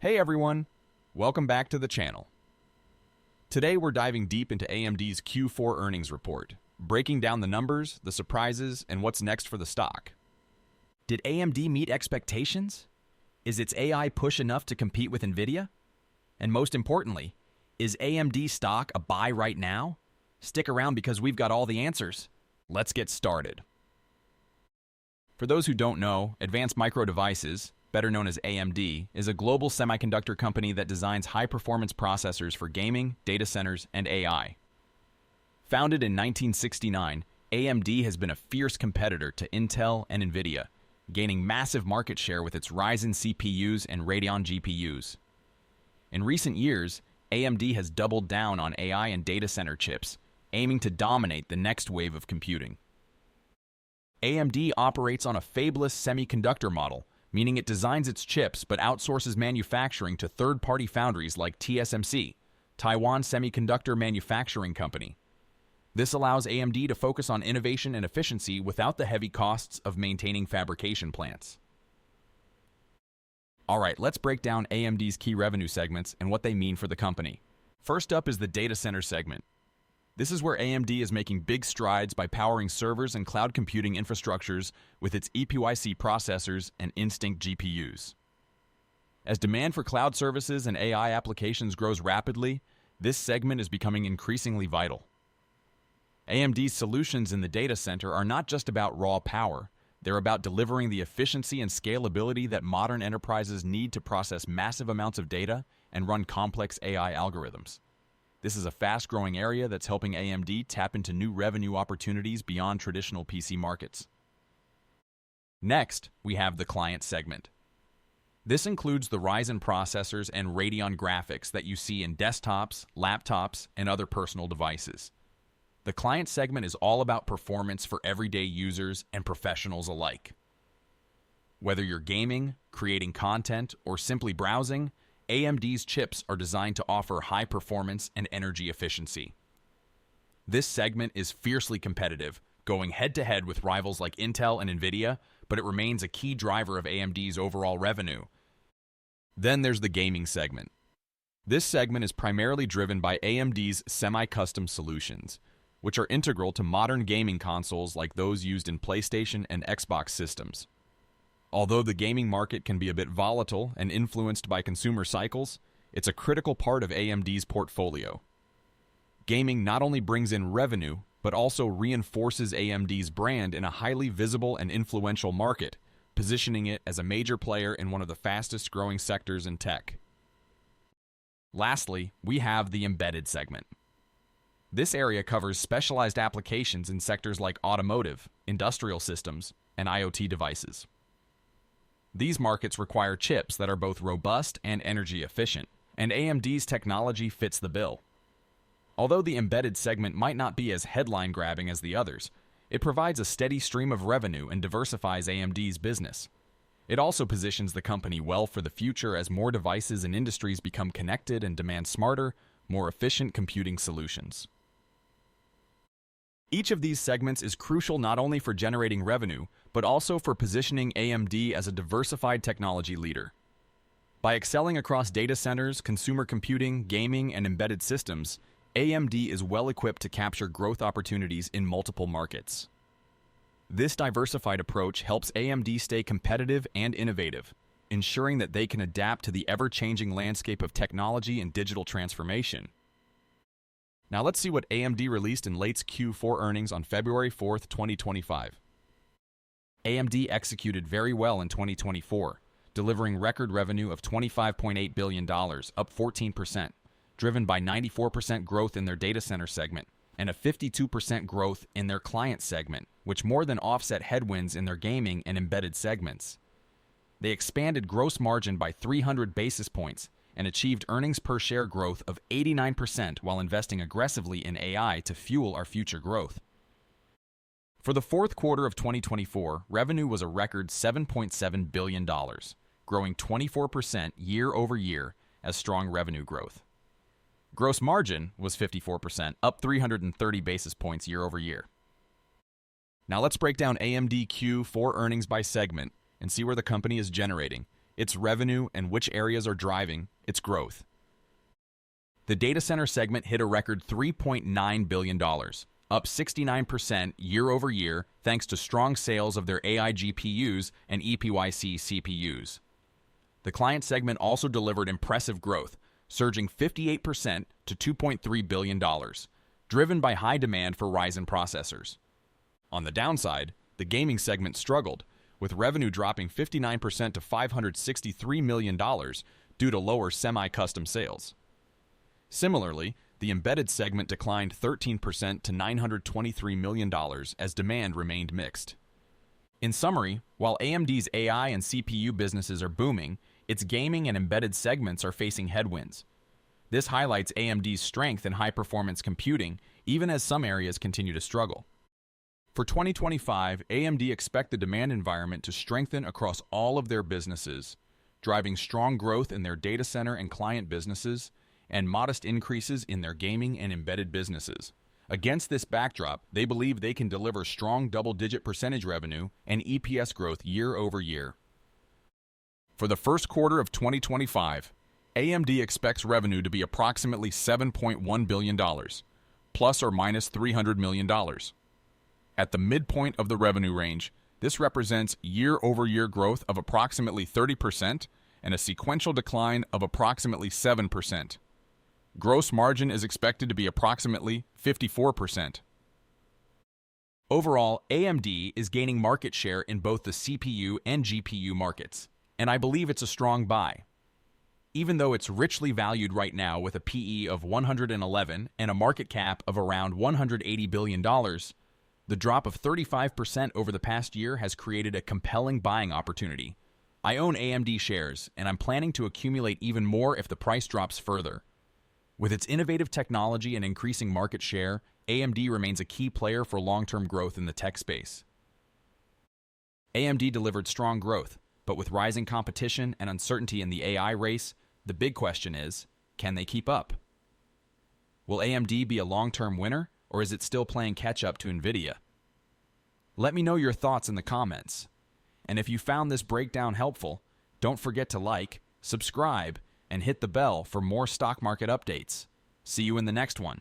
Hey everyone, welcome back to the channel. Today we're diving deep into AMD's Q4 earnings report, breaking down the numbers, the surprises, and what's next for the stock. Did AMD meet expectations? Is its AI push enough to compete with Nvidia? And most importantly, is AMD stock a buy right now? Stick around because we've got all the answers. Let's get started. For those who don't know, Advanced Micro Devices, better known as AMD, is a global semiconductor company that designs high-performance processors for gaming, data centers, and AI. Founded in 1969, AMD has been a fierce competitor to Intel and Nvidia, gaining massive market share with its Ryzen CPUs and Radeon GPUs. In recent years, AMD has doubled down on AI and data center chips, aiming to dominate the next wave of computing. AMD operates on a fabless semiconductor model, meaning it designs its chips but outsources manufacturing to third-party foundries like TSMC, Taiwan Semiconductor Manufacturing Company. This allows AMD to focus on innovation and efficiency without the heavy costs of maintaining fabrication plants. Alright, let's break down AMD's key revenue segments and what they mean for the company. First up is the data center segment. This is where AMD is making big strides by powering servers and cloud computing infrastructures with its EPYC processors and Instinct GPUs. As demand for cloud services and AI applications grows rapidly, this segment is becoming increasingly vital. AMD's solutions in the data center are not just about raw power, they're about delivering the efficiency and scalability that modern enterprises need to process massive amounts of data and run complex AI algorithms. This is a fast-growing area that's helping AMD tap into new revenue opportunities beyond traditional PC markets. Next, we have the client segment. This includes the Ryzen processors and Radeon graphics that you see in desktops, laptops, and other personal devices. The client segment is all about performance for everyday users and professionals alike. Whether you're gaming, creating content, or simply browsing, AMD's chips are designed to offer high performance and energy efficiency. This segment is fiercely competitive, going head-to-head with rivals like Intel and Nvidia, but it remains a key driver of AMD's overall revenue. Then there's the gaming segment. This segment is primarily driven by AMD's semi-custom solutions, which are integral to modern gaming consoles like those used in PlayStation and Xbox systems. Although the gaming market can be a bit volatile and influenced by consumer cycles, it's a critical part of AMD's portfolio. Gaming not only brings in revenue, but also reinforces AMD's brand in a highly visible and influential market, positioning it as a major player in one of the fastest-growing sectors in tech. Lastly, we have the embedded segment. This area covers specialized applications in sectors like automotive, industrial systems, and IoT devices. These markets require chips that are both robust and energy efficient, and AMD's technology fits the bill. Although the embedded segment might not be as headline-grabbing as the others, it provides a steady stream of revenue and diversifies AMD's business. It also positions the company well for the future as more devices and industries become connected and demand smarter, more efficient computing solutions. Each of these segments is crucial not only for generating revenue, but also for positioning AMD as a diversified technology leader. By excelling across data centers, consumer computing, gaming, and embedded systems, AMD is well equipped to capture growth opportunities in multiple markets. This diversified approach helps AMD stay competitive and innovative, ensuring that they can adapt to the ever-changing landscape of technology and digital transformation. Now let's see what AMD released in late Q4 earnings on February 4th, 2025. AMD executed very well in 2024, delivering record revenue of $25.8 billion, up 14%, driven by 94% growth in their data center segment and a 52% growth in their client segment, which more than offset headwinds in their gaming and embedded segments. They expanded gross margin by 300 basis points and achieved earnings per share growth of 89% while investing aggressively in AI to fuel our future growth. For the fourth quarter of 2024, revenue was a record $7.7 billion, growing 24% year over year as strong revenue growth. Gross margin was 54%, up 330 basis points year over year. Now let's break down AMD Q4 earnings by segment and see where the company is generating its revenue, and which areas are driving its growth. The data center segment hit a record $3.9 billion, up 69% year over year thanks to strong sales of their AI GPUs and EPYC CPUs. The client segment also delivered impressive growth, surging 58% to $2.3 billion, driven by high demand for Ryzen processors. On the downside, the gaming segment struggled, with revenue dropping 59% to $563 million due to lower semi-custom sales. Similarly, the embedded segment declined 13% to $923 million as demand remained mixed. In summary, while AMD's AI and CPU businesses are booming, its gaming and embedded segments are facing headwinds. This highlights AMD's strength in high-performance computing, even as some areas continue to struggle. For 2025, AMD expects the demand environment to strengthen across all of their businesses, driving strong growth in their data center and client businesses, and modest increases in their gaming and embedded businesses. Against this backdrop, they believe they can deliver strong double-digit percentage revenue and EPS growth year over year. For the first quarter of 2025, AMD expects revenue to be approximately $7.1 billion, plus or minus $300 million. At the midpoint of the revenue range, this represents year-over-year growth of approximately 30% and a sequential decline of approximately 7%. Gross margin is expected to be approximately 54%. Overall, AMD is gaining market share in both the CPU and GPU markets, and I believe it's a strong buy. Even though it's richly valued right now with a PE of 111 and a market cap of around $180 billion, the drop of 35% over the past year has created a compelling buying opportunity. I own AMD shares, and I'm planning to accumulate even more if the price drops further. With its innovative technology and increasing market share, AMD remains a key player for long-term growth in the tech space. AMD delivered strong growth, but with rising competition and uncertainty in the AI race, the big question is, can they keep up? Will AMD be a long-term winner, or is it still playing catch-up to NVIDIA? Let me know your thoughts in the comments. And if you found this breakdown helpful, don't forget to like, subscribe, and hit the bell for more stock market updates. See you in the next one.